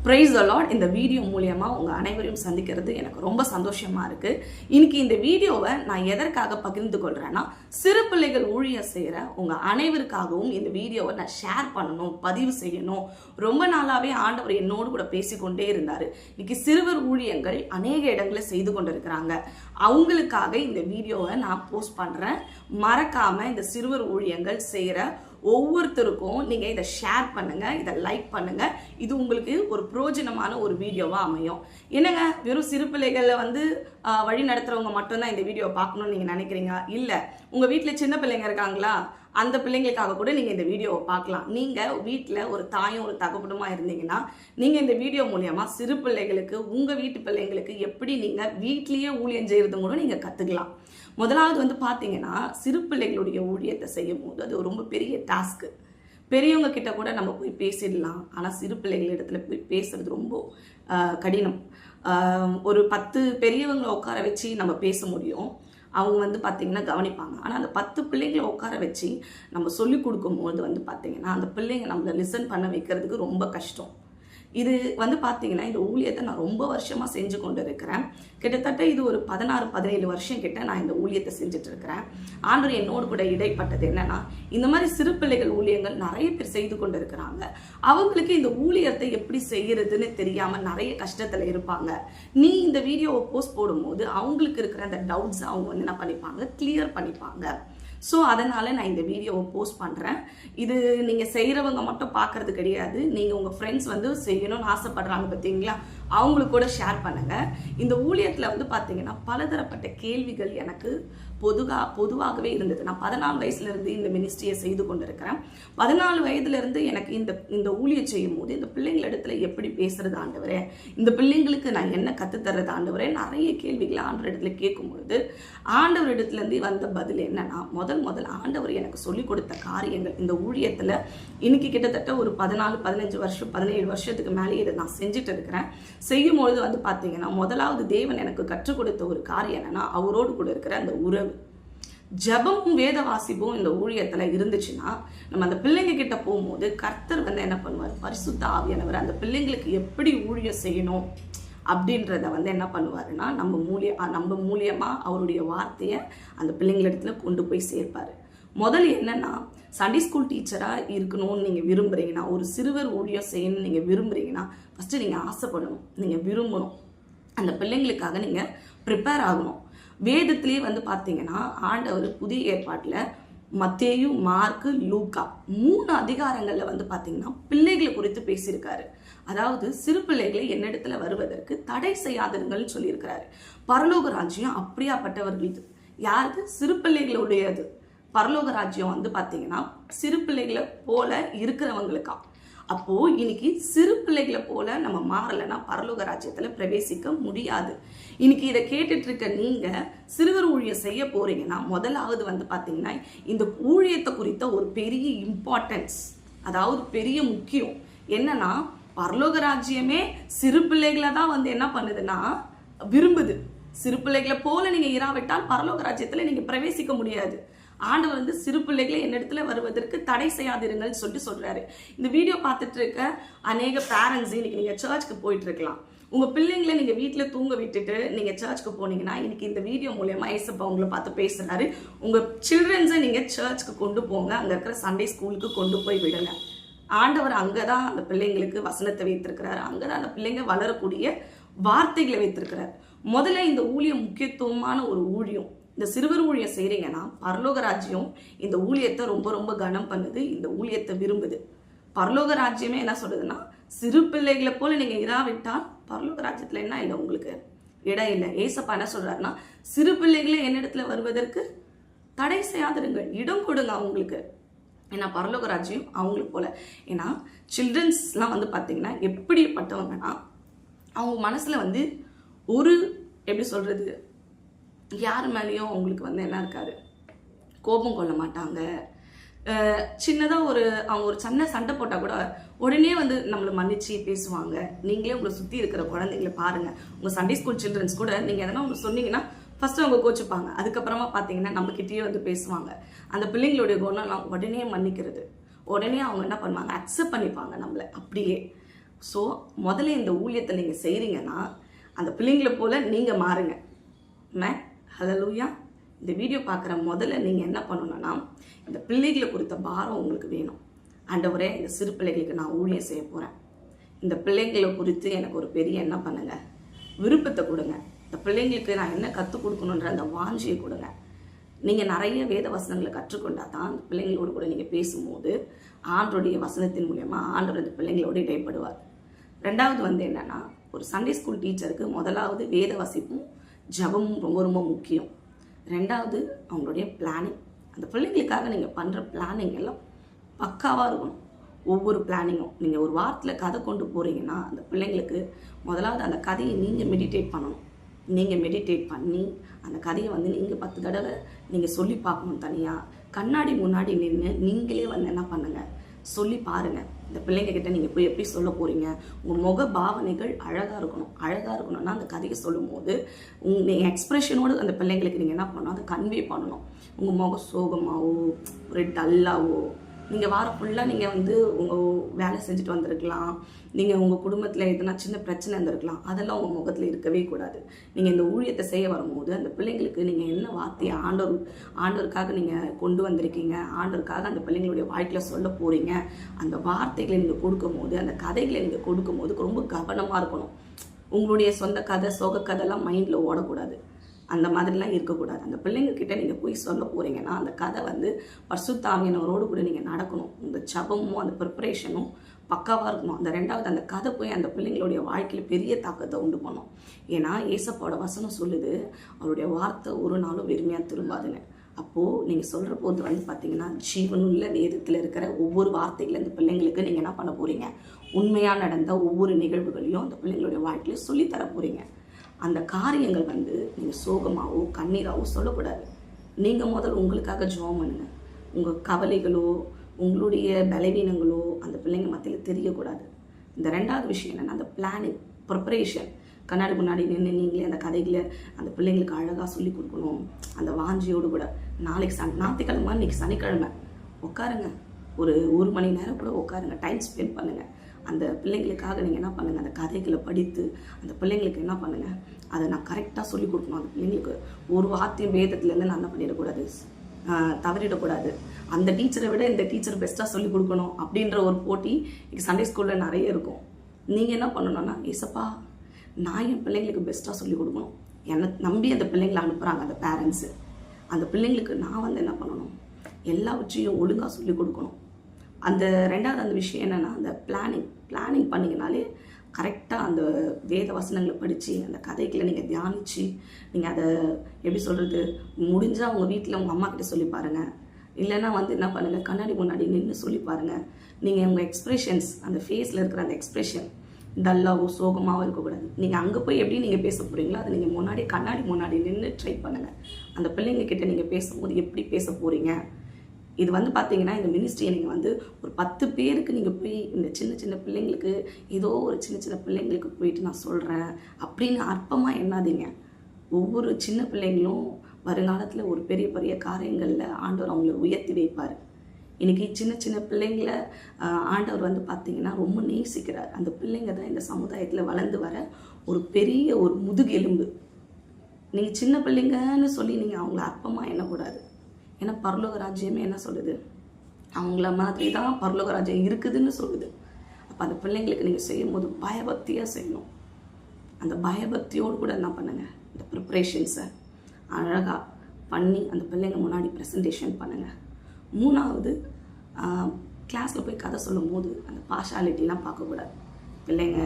Praise the Lord. இந்த video மூலமா உங்க அனைவரையும் சந்திக்கிறது எனக்கு ரொம்ப சந்தோஷமா இருக்கு. இன்னைக்கு இந்த வீடியோவை நான் எதற்காக பகிர்ந்து கொள்றேன்னா, சிறு பிள்ளைகள் ஊழியம் செய்யற உங்க அனைவருக்காகவும் இந்த வீடியோவை நான் ஷேர் பண்ணணும், பதிவு செய்யணும். ரொம்ப நாளாவே ஆண்டவர் என்னோடு கூட பேசிக்கொண்டே இருந்தாரு. இன்னைக்கு சிறுவர் ஊழியங்கள் அநேக இடங்களில் செய்து கொண்டிருக்கிறாங்க. அவங்களுக்காக இந்த வீடியோவை நான் போஸ்ட் பண்றேன். மறக்காம இந்த சிறுவர் ஊழியங்கள் செய்யற ஒவ்வொருத்தருக்கும் நீங்க இதை ஷேர் பண்ணுங்க, இதை லைக் பண்ணுங்க. இது உங்களுக்கு ஒரு பிரயோஜனமான ஒரு வீடியோவா அமையும். என்னங்க வெறும் சிறு பிள்ளைகளை வழி நடத்துறவங்க மட்டும்தான் இந்த வீடியோவை பார்க்கணும்னு நீங்க நினைக்கிறீங்க? இல்ல, உங்க வீட்டுல சின்ன பிள்ளைங்க இருக்காங்களா? அந்த பிள்ளைங்களுக்காக கூட நீங்க இந்த வீடியோவை பார்க்கலாம். நீங்க வீட்டுல ஒரு தாயும் ஒரு தகப்பனுமா இருந்தீங்கன்னா நீங்க இந்த வீடியோ மூலியமா சிறு பிள்ளைகளுக்கு, உங்க வீட்டு பிள்ளைங்களுக்கு எப்படி நீங்க வீட்லயே ஊழியம் செய்யறது கூட நீங்க கத்துக்கலாம். முதலாவது பார்த்தீங்கன்னா, சிறு பிள்ளைகளுடைய ஊழியத்தை செய்யும் போது அது ரொம்ப பெரிய டாஸ்க்கு. பெரியவங்க கிட்ட கூட நம்ம போய் பேசிடலாம், ஆனால் சிறு பிள்ளைகள் இடத்துல போய் பேசுறது ரொம்ப கடினம். ஒரு 10 பெரியவங்களை உட்கார வச்சு நம்ம பேச முடியும். அவங்க பார்த்தீங்கன்னா கவனிப்பாங்க. ஆனால் அந்த 10 பிள்ளைங்களை உட்கார வச்சு நம்ம சொல்லி கொடுக்கும்போது பார்த்தீங்கன்னா அந்த பிள்ளைங்க நம்மளை லிசன் பண்ண வைக்கிறதுக்கு ரொம்ப கஷ்டம். இது பார்த்தீங்கன்னா இந்த ஊழியத்தை நான் ரொம்ப வருஷமாக செஞ்சு கொண்டு இருக்கிறேன். கிட்டத்தட்ட இது ஒரு 16-17 வருஷம் கிட்ட நான் இந்த ஊழியத்தை செஞ்சுட்டு இருக்கிறேன். ஆண்டவர் என்னோடு கூட இடைப்பட்டது என்னன்னா, இந்த மாதிரி சிறு பிள்ளைகள் ஊழியங்கள் நிறைய பேர் செய்து கொண்டு இருக்கிறாங்க. அவங்களுக்கு இந்த ஊழியத்தை எப்படி செய்யறதுன்னு தெரியாம நிறைய கஷ்டத்துல இருப்பாங்க. நீ இந்த வீடியோவை போஸ்ட் போடும்போது அவங்களுக்கு இருக்கிற அந்த டவுட்ஸ் அவங்க என்ன பண்ணிப்பாங்க, கிளியர் பண்ணிப்பாங்க. ஸோ அதனால் நான் இந்த வீடியோவை போஸ்ட் பண்ணுறேன். இது நீங்கள் செய்கிறவங்க மட்டும் பார்க்குறது கிடையாது. நீங்கள் உங்கள் ஃப்ரெண்ட்ஸ் செய்யணும்னு ஆசைப்படுறாங்க பார்த்தீங்களா, அவங்களுக்கு கூட ஷேர் பண்ணுங்கள். இந்த ஊழியத்தில் பார்த்தீங்கன்னா பலதரப்பட்ட கேள்விகள் எனக்கு பொதுவாகவே இருந்தது. நான் 14 வயசுலேருந்து இந்த மினிஸ்ட்ரியை செய்து கொண்டு இருக்கிறேன். 14 வயதுலேருந்து எனக்கு இந்த ஊழியம் செய்யும் போது இந்த பிள்ளைங்கள் இடத்துல எப்படி பேசுறது ஆண்டவரே, இந்த பிள்ளைங்களுக்கு நான் என்ன கற்றுத்தர்றது ஆண்டவரே, நிறைய கேள்விகளை ஆண்டவர் இடத்துல கேட்கும்பொழுது ஆண்டவர் இடத்துலேருந்து வந்த பதில் என்னன்னா, முதல் ஆண்டவர் எனக்கு சொல்லிக் கொடுத்த காரியங்கள் இந்த ஊழியத்தில் இன்னைக்கு கிட்டத்தட்ட ஒரு 14-15 வருஷம் 17 வருஷத்துக்கு மேலே இதை நான் செஞ்சுட்டு இருக்கிறேன். செய்யும் பொழுது பார்த்தீங்கன்னா, முதலாவது தேவன் எனக்கு கற்றுக் கொடுத்த ஒரு காரியம் என்னன்னா, அவரோடு கூட இருக்கிற அந்த உறவு. ஜபமும் வேத வாசிப்பும் இந்த ஊழியத்துல இருந்துச்சுன்னா, நம்ம அந்த பிள்ளைங்க கிட்ட போகும்போது கர்த்தர் என்ன பண்ணுவார், பரிசுத்த ஆவியானவர் அந்த பிள்ளைங்களுக்கு எப்படி ஊழியம் செய்யணும் அப்படின்றத என்ன பண்ணுவாருன்னா, நம்ம மூலியமா அவருடைய வார்த்தையை அந்த பிள்ளைங்களிடத்துல கொண்டு போய் சேர்ப்பாரு. முதல்ல என்னன்னா, சண்டே ஸ்கூல் டீச்சராக இருக்கணும்னு நீங்கள் விரும்புகிறீங்கன்னா, ஒரு சிறுவர் ஊழியம் செய்யணும்னு நீங்கள் விரும்புகிறீங்கன்னா, ஃபஸ்ட்டு நீங்கள் ஆசைப்படணும், நீங்கள் விரும்பணும், அந்த பிள்ளைங்களுக்காக நீங்கள் ப்ரிப்பேர் ஆகணும். வேதத்திலே பார்த்தீங்கன்னா ஆண்டவர் புதிய ஏற்பாட்டில் மத்தேயு, மார்க்கு, லூக்கா 3 அதிகாரங்களில் பார்த்தீங்கன்னா பிள்ளைகளை குறித்து பேசியிருக்காரு. அதாவது சிறு பிள்ளைகளை என்னிடத்துல வருவதற்கு தடை செய்யாதீர்கள்னு சொல்லியிருக்கிறாரு. பரலோக ராஜ்யம் அப்படியாப்பட்டவர்களுக்கு, யாருக்கு? சிறு பிள்ளைகளுடையது. பரலோக ராஜ்யம் பார்த்தீங்கன்னா சிறு பிள்ளைகளை போல இருக்கிறவங்களுக்கா. அப்போ இன்னைக்கு சிறு பிள்ளைகளை போல நம்ம மாறலைன்னா பரலோக ராஜ்யத்துல பிரவேசிக்க முடியாது. இன்னைக்கு இதை கேட்டுட்டு இருக்க நீங்க சிறுவர் ஊழியம் செய்ய போறீங்கன்னா, முதலாவது பார்த்தீங்கன்னா இந்த ஊழியத்தை குறித்த ஒரு பெரிய இம்பார்ட்டன்ஸ், அதாவது பெரிய முக்கியம் என்னன்னா, பரலோக ராஜ்யமே சிறு பிள்ளைகளை தான் என்ன பண்ணுதுன்னா விரும்புது. சிறு பிள்ளைகளை போல நீங்க இராவிட்டால் பரலோக ராஜ்யத்துல நீங்க பிரவேசிக்க முடியாது. ஆண்டவர் சிறு பிள்ளைகளை என்னிடத்துல வருவதற்கு தடை செய்யாதிருங்கள் சொல்றாரு. இந்த வீடியோ பார்த்துட்டு இருக்க அநேக பேரண்ட்ஸ் இன்னைக்கு நீங்க சர்ச்சுக்கு போயிட்டு இருக்கலாம். உங்க பிள்ளைங்களை நீங்க வீட்டுல தூங்க விட்டுட்டு நீங்க சர்ச்சுக்கு போனீங்கன்னா, இன்னைக்கு இந்த வீடியோ மூலமா ஏசப்பா உங்களை பார்த்து பேசுறாரு. உங்க சில்ட்ரன்ஸை நீங்க சர்ச்சுக்கு கொண்டு போங்க, அங்க இருக்கிற சண்டே ஸ்கூலுக்கு கொண்டு போய் விடுங்க. ஆண்டவர் அங்கதான் அந்த பிள்ளைங்களுக்கு வசனத்தை வைத்திருக்கிறாரு, அங்கதான் அந்த பிள்ளைங்க வளரக்கூடிய வார்த்தைகளை வைத்திருக்கிறார். முதல்ல இந்த ஊழியம் முக்கியத்துவமான ஒரு ஊழியம். இந்த சிறுவர் ஊழியம் செய்றீங்கன்னா பரலோக ராஜ்யம் இந்த ஊழியத்தை ரொம்ப ரொம்ப கனம் பண்ணுது, இந்த ஊழியத்தை விரும்புது. பரலோக ராஜ்யமே என்ன சொல்றதுன்னா, சிறு பிள்ளைகளை போல நீங்க இராவிட்டால் பரலோக ராஜ்யத்துல என்ன இல்லை, உங்களுக்கு இடம் இல்லை. ஏசப்பா என்ன சொல்றாருன்னா, சிறு பிள்ளைகளே என்னிடத்துல வருவதற்கு தடை செய்யாதிருங்கள், இடம் கொடுங்க அவங்களுக்கு. ஏன்னா பரலோக ராஜ்யம் அவங்களுக்கு போல. ஏன்னா சில்ட்ரன்ஸ்லாம் பார்த்தீங்கன்னா எப்படிப்பட்டவங்கன்னா, அவங்க மனசுல ஒரு எப்படி சொல்றது, யார் மேலேயும் அவங்களுக்கு என்ன இருக்காது, கோபம் கொள்ள மாட்டாங்க. சின்னதாக அவங்க ஒரு சின்ன சண்டை போட்டால் கூட உடனே நம்மளை மன்னிச்சு பேசுவாங்க. நீங்களே உங்களை சுற்றி இருக்கிற குழந்தைங்களை பாருங்கள். உங்கள் சண்டே ஸ்கூல் சில்ட்ரன்ஸ் கூட நீங்கள் எதனா ஒன்று சொன்னீங்கன்னா ஃபஸ்ட்டு அவங்க கோச்சுப்பாங்க, அதுக்கப்புறமா பார்த்தீங்கன்னா நம்மக்கிட்டேயே பேசுவாங்க. அந்த பிள்ளைங்களுடைய குணம்லாம் உடனே மன்னிக்கிறது, உடனே அவங்க என்ன பண்ணுவாங்க, அக்செப்ட் பண்ணிப்பாங்க நம்மளை அப்படியே. ஸோ முதல்ல இந்த ஊழியத்தை நீங்கள் செய்கிறீங்கன்னா அந்த பிள்ளைங்களை போல் நீங்கள் மாறுங்க. ஹல்லேலூயா. இந்த வீடியோ பார்க்குற முதல்ல நீங்கள் என்ன பண்ணணும்னா, இந்த பிள்ளைகளை குறித்த பாரம் உங்களுக்கு வேணும். ஆண்டவரே, இந்த சிறு பிள்ளைகளுக்கு நான் ஊழியம் செய்ய போகிறேன், இந்த பிள்ளைங்களை குறித்து எனக்கு ஒரு பெரிய என்ன பண்ணுங்க, விருப்பத்தை கொடுங்க. இந்த பிள்ளைங்களுக்கு நான் என்ன கற்றுக் கொடுக்கணுன்ற அந்த வாஞ்சியை கொடுங்க. நீங்கள் நிறைய வேத வசனங்களை கற்றுக்கொண்டா தான் அந்த பிள்ளைங்களோடு கூட நீங்கள் பேசும்போது ஆண்டோடைய வசனத்தின் மூலயமா ஆண்டவர் அந்த பிள்ளைங்களோடு இடைப்படுவார். ரெண்டாவது என்னென்னா, ஒரு சண்டே ஸ்கூல் டீச்சருக்கு முதலாவது வேத வசிப்பும் ஜபமும் ரொம்ப ரொம்ப முக்கியம். ரெண்டாவது அவங்களுடைய பிளானிங். அந்த பிள்ளைங்களுக்காக நீங்கள் பண்ணுற பிளானிங் எல்லாம் பக்காவாக இருக்கணும். ஒவ்வொரு பிளானிங்கும் நீங்கள் ஒரு வாரத்தில் கதை கொண்டு போகிறீங்கன்னா அந்த பிள்ளைங்களுக்கு முதலாவது அந்த கதையை நீங்கள் மெடிடேட் பண்ணணும். நீங்கள் மெடிடேட் பண்ணி அந்த கதையை நீங்கள் 10 தடவை நீங்கள் சொல்லி பார்க்கணும். தனியாக கண்ணாடி முன்னாடி நின்று நீங்களே என்ன பண்ணுங்கள், சொல்லி பாருங்கள். இந்த பிள்ளைங்கக்கிட்ட நீங்கள் போய் எப்படி சொல்ல போகிறீங்க, உங்கள் முக பாவனைகள் அழகாக இருக்கணும். அழகாக இருக்கணும்னா அந்த கதையை சொல்லும் போது நீங்கள் எக்ஸ்ப்ரெஷனோடு அந்த பிள்ளைங்களுக்கு நீங்கள் என்ன பண்ணணும், அதை கன்வே பண்ணணும். உங்கள் முகம் சோகமாகவோ ஒரு டல்லாவோ, நீங்கள் வாரம் ஃபுல்லாக நீங்கள் உங்கள் வேலை செஞ்சுட்டு வந்திருக்கலாம், நீங்கள் உங்கள் குடும்பத்தில் எதுனா சின்ன பிரச்சனை இருந்திருக்கலாம், அதெல்லாம் உங்கள் முகத்தில் இருக்கவே கூடாது. நீங்கள் இந்த ஊழியத்தை செய்ய வரும்போது அந்த பிள்ளைங்களுக்கு நீங்கள் என்ன வார்த்தையை ஆண்டவருக்காக நீங்கள் கொண்டு வந்திருக்கீங்க, ஆண்டவருக்காக அந்த பிள்ளைங்களுடைய வாழ்க்கையில் சொல்ல போகிறீங்க, அந்த வார்த்தைகளை நீங்கள் கொடுக்கும்போது, அந்த கதைகளை நீங்கள் கொடுக்கும்போது ரொம்ப கவனமாக இருக்கணும். உங்களுடைய சொந்த கதை சோக கதைலாம் மைண்டில் ஓடக்கூடாது. அந்த மாதிரிலாம் இருக்கக்கூடாது. அந்த பிள்ளைங்கக்கிட்ட நீங்கள் போய் சொல்ல போகிறீங்கன்னா அந்த கதை பரிசுத்த ஆவியானவரோடு கூட நீங்கள் நடக்கணும். இந்த ஜபமும் அந்த ப்ரிப்பரேஷனும் பக்காவாக இருக்கணும். அந்த ரெண்டாவது அந்த கதை போய் அந்த பிள்ளைங்களுடைய வாழ்க்கையில் பெரிய தாக்கத்தை உண்டு பண்ணும். ஏன்னா ஏசப்பாவோட வசனம் சொல்லுது, அவருடைய வார்த்தை ஒரு நாளும் வெறுமையாக திரும்பாதுங்க. அப்போது நீங்கள் சொல்கிற போது பார்த்தீங்கன்னா ஜீவனுள்ள வேதத்தில் இருக்கிற ஒவ்வொரு வார்த்தைகளை அந்த பிள்ளைங்களுக்கு நீங்கள் என்ன பண்ண போகிறீங்க, உண்மையாக நடந்த ஒவ்வொரு நிகழ்வுகளையும் அந்த பிள்ளைங்களுடைய வாழ்க்கையில் சொல்லித்தர போகிறீங்க. அந்த காரியங்கள் நீங்கள் சோகமாகவோ கண்ணீராகவோ சொல்லக்கூடாது. நீங்கள் முதல் உங்களுக்காக ஜெபம் பண்ணுங்க. உங்கள் கவலைகளோ உங்களுடைய பலவீனங்களோ அந்த பிள்ளைங்க மத்தியில் தெரியக்கூடாது. இந்த ரெண்டாவது விஷயம் என்னென்னா, அந்த பிளானிங் ப்ரிப்பரேஷன். கண்ணாடி முன்னாடி நின்று நீங்களே அந்த கதைகளை அந்த பிள்ளைங்களுக்கு அழகாக சொல்லி கொடுக்கணும். அந்த வாஞ்சியோடு கூட நாளைக்கு ஞாயிற்றுக்கிழமை, இன்றைக்கி சனிக்கிழமை உட்காருங்க, ஒரு மணி நேரம் கூட உட்காருங்க, டைம் ஸ்பெண்ட் பண்ணுங்கள். அந்த பிள்ளைங்களுக்காக நீங்கள் என்ன பண்ணுங்கள், அந்த கதைகளை படித்து அந்த பிள்ளைங்களுக்கு என்ன பண்ணுங்கள், அதை நான் கரெக்டாக சொல்லிக் கொடுக்கணும். அந்த பிள்ளைங்களுக்கு ஒரு வார்த்தையும் வேதத்துலேருந்து நான் என்ன பண்ணிடக்கூடாது, தவறிடக்கூடாது. அந்த டீச்சரை விட இந்த டீச்சர் பெஸ்ட்டாக சொல்லிக் கொடுக்கணும் அப்படின்ற ஒரு போட்டி இங்கே சண்டே ஸ்கூலில் நிறைய இருக்கும். நீங்கள் என்ன பண்ணணும்னா, ஏசப்பா நான் என் பிள்ளைங்களுக்கு பெஸ்ட்டாக சொல்லிக் கொடுக்கணும். என்னை நம்பி அந்த பிள்ளைங்களை அனுப்புகிறாங்க அந்த பேரண்ட்ஸு. அந்த பிள்ளைங்களுக்கு நான் என்ன பண்ணணும், எல்லாவற்றையும் ஒழுங்காக சொல்லிக் கொடுக்கணும். அந்த ரெண்டாவது அந்த விஷயம் என்னென்னா, அந்த பிளானிங் பண்ணிங்கனாலே கரெக்டாக அந்த வேத வசனங்களை படித்து அந்த கதைகளை நீங்கள் தியானித்து நீங்கள் அதை எப்படி சொல்கிறது, முடிஞ்சால் உங்கள் வீட்டில் உங்கள் அம்மா கிட்ட சொல்லி பாருங்கள். இல்லைன்னா என்ன பண்ணுங்கள், கண்ணாடி முன்னாடி நின்று சொல்லி பாருங்கள். நீங்கள் உங்கள் எக்ஸ்ப்ரெஷன்ஸ், அந்த ஃபேஸில் இருக்கிற அந்த எக்ஸ்ப்ரெஷன் டல்லாவோ சோகமாகவோ இருக்கக்கூடாது. நீங்கள் அங்கே போய் எப்படி நீங்கள் பேச போகிறீங்களோ அதை நீங்கள் கண்ணாடி முன்னாடி நின்று ட்ரை பண்ணுங்கள். அந்த பிள்ளைங்க கிட்ட நீங்கள் பேசும்போது எப்படி பேச போகிறீங்க. இது பார்த்தீங்கன்னா இந்த மினிஸ்ட்ரியை நீங்கள் ஒரு 10 பேருக்கு நீங்கள் போய் இந்த சின்ன பிள்ளைங்களுக்கு ஏதோ ஒரு சின்ன பிள்ளைங்களுக்கு போயிட்டு நான் சொல்கிறேன் அப்படின்னு அற்பமாக எண்ணாதீங்க. ஒவ்வொரு சின்ன பிள்ளைங்களும் வருங்காலத்தில் ஒரு பெரிய காரியங்களில் ஆண்டவர் அவங்களை உயர்த்தி வைப்பார். இன்றைக்கி சின்ன பிள்ளைங்களை ஆண்டவர் பார்த்தீங்கன்னா ரொம்ப நேசிக்கிறார். அந்த பிள்ளைங்க தான் இந்த சமுதாயத்தில் வளர்ந்து வர ஒரு பெரிய ஒரு முதுகெலும்பு. நீங்கள் சின்ன பிள்ளைங்கன்னு சொல்லி நீங்கள் அவங்கள அற்பமாக எண்ணக்கூடாது. ஏன்னா பரலோக ராஜ்யமே என்ன சொல்லுது, அவங்கள மாதிரி தான் பரலோக ராஜ்யம் இருக்குதுன்னு சொல்லுது. அப்போ அந்த பிள்ளைங்களுக்கு நீங்கள் செய்யும்போது பயபக்தியாக செய்யணும். அந்த பயபக்தியோடு கூட என்ன பண்ணுங்கள், இந்த ப்ரிப்ரேஷன்ஸை அழகாக பண்ணி அந்த பிள்ளைங்க முன்னாடி ப்ரெசன்டேஷன் பண்ணுங்கள். மூணாவது, கிளாஸில் போய் கதை சொல்லும் போது அந்த பார்ஷாலிட்டிலாம் பார்க்கக்கூடாது. பிள்ளைங்க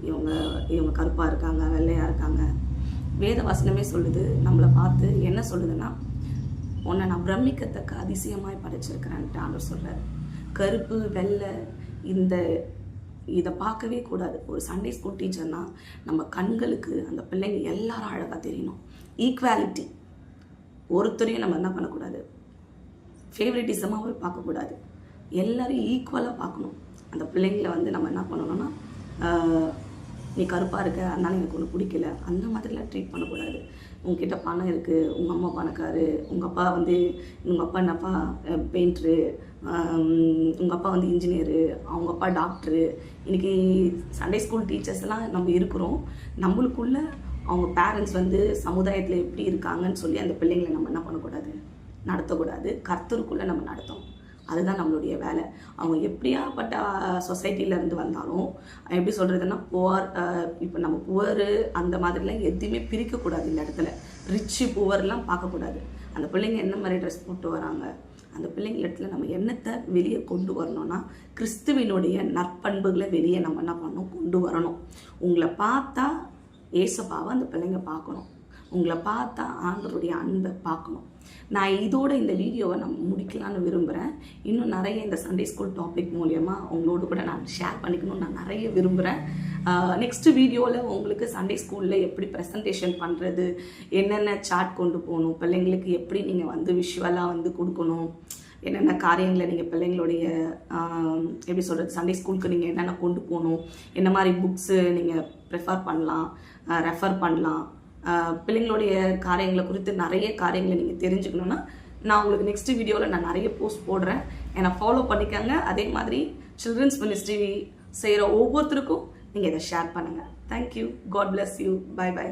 இவங்க கருப்பாக இருக்காங்க, வெள்ளையாக இருக்காங்க. வேத வசனமே சொல்லுது, நம்மளை பார்த்து என்ன சொல்லுதுன்னா, உன்னை நான் பிரமிக்கத்தக்க அதிசயமாய் படைச்சிருக்கிறேன்ட்டு ஆண்டவர் சொல்கிறார். கருப்பு வெள்ளை இதை பார்க்கவே கூடாது. ஒரு சண்டே ஸ்கூல் டீச்சர்னால் நம்ம கண்களுக்கு அந்த பிள்ளைங்க எல்லாரும் அழகாக தெரியணும். ஈக்குவாலிட்டி, ஒருத்தரையும் நம்ம என்ன பண்ணக்கூடாது, ஃபேவரட்டிசமாகவே பார்க்கக்கூடாது. எல்லோரும் ஈக்குவலாக பார்க்கணும். அந்த பிள்ளைங்களை நம்ம என்ன பண்ணணும்னா நீ கருப்பாக இருக்க அதனால எனக்கு ஒன்று பிடிக்கல, அந்த மாதிரிலாம் ட்ரீட் பண்ணக்கூடாது. உங்ககிட்ட பணம் இருக்குது, உங்கள் அம்மா பணக்காரு, உங்கள் அப்பா என்னப்பா பெயிண்ட்ரு, உங்கள் அப்பா இன்ஜினியரு, அவங்க அப்பா டாக்டரு. இன்றைக்கி சண்டே ஸ்கூல் டீச்சர்ஸ்லாம் நம்ம இருக்கிறோம். நம்மளுக்குள்ள அவங்க பேரண்ட்ஸ் சமுதாயத்தில் எப்படி இருக்காங்கன்னு சொல்லி அந்த பிள்ளைங்களை நம்ம என்ன பண்ணக்கூடாது, நடத்தக்கூடாது. கர்த்தருக்குள்ளே நம்ம நடத்தணும். அதுதான் நம்மளுடைய வேலை. அவங்க எப்படியாப்பட்ட சொசைட்டியிலேருந்து வந்தாலும் எப்படி சொல்கிறதுன்னா புவர், இப்போ நம்ம புவரு அந்த மாதிரிலாம் எதுவுமே பிரிக்கக்கூடாது. இந்த இடத்துல ரிச்சு புவர்லாம் பார்க்கக்கூடாது. அந்த பிள்ளைங்க என்ன மாதிரி ட்ரெஸ் போட்டு வராங்க, அந்த பிள்ளைங்க இடத்துல நம்ம என்னத்தை வெளியே கொண்டு வரணும்னா கிறிஸ்துவினுடைய நற்பண்புகளை வெளியே நம்ம என்ன பண்ணணும், கொண்டு வரணும். உங்களை பார்த்தா ஏசப்பாவை அந்த பிள்ளைங்க பார்க்கணும். உங்களை பார்த்தா ஆண்டவருடைய அன்பை பார்க்கணும். நான் இதோட இந்த வீடியோவை நான் முடிக்கலான்னு விரும்புகிறேன். இன்னும் நிறைய இந்த சண்டே ஸ்கூல் டாபிக் மூலியமாக உங்களோடு கூட நான் ஷேர் பண்ணிக்கணும்னு நான் நிறைய விரும்புகிறேன். நெக்ஸ்ட் வீடியோவில் உங்களுக்கு சண்டே ஸ்கூலில் எப்படி ப்ரெசன்டேஷன் பண்ணுறது, என்னென்ன சார்ட் கொண்டு போகணும், பிள்ளைங்களுக்கு எப்படி நீங்கள் விஷுவலாக கொடுக்கணும், என்னென்ன காரியங்களை நீங்கள் பிள்ளைங்களுடைய எப்படி சொல்கிறது சண்டே ஸ்கூலுக்கு நீங்கள் என்னென்ன கொண்டு போகணும், என்ன மாதிரி புக்ஸு நீங்கள் ரெஃபர் பண்ணலாம், பிள்ளைங்களுடைய காரியங்களை குறித்து நிறைய காரியங்களை நீங்கள் தெரிஞ்சுக்கணுன்னா நான் உங்களுக்கு நெக்ஸ்ட் வீடியோவில் நான் நிறைய போஸ்ட் போடுறேன். என்னை ஃபாலோ பண்ணிக்கோங்க. அதே மாதிரி சில்ட்ரன்ஸ் மினிஸ்ட்ரி செய்கிற ஒவ்வொருத்தருக்கும் நீங்கள் இதை ஷேர் பண்ணுங்கள். Thank you. God bless you. Bye by.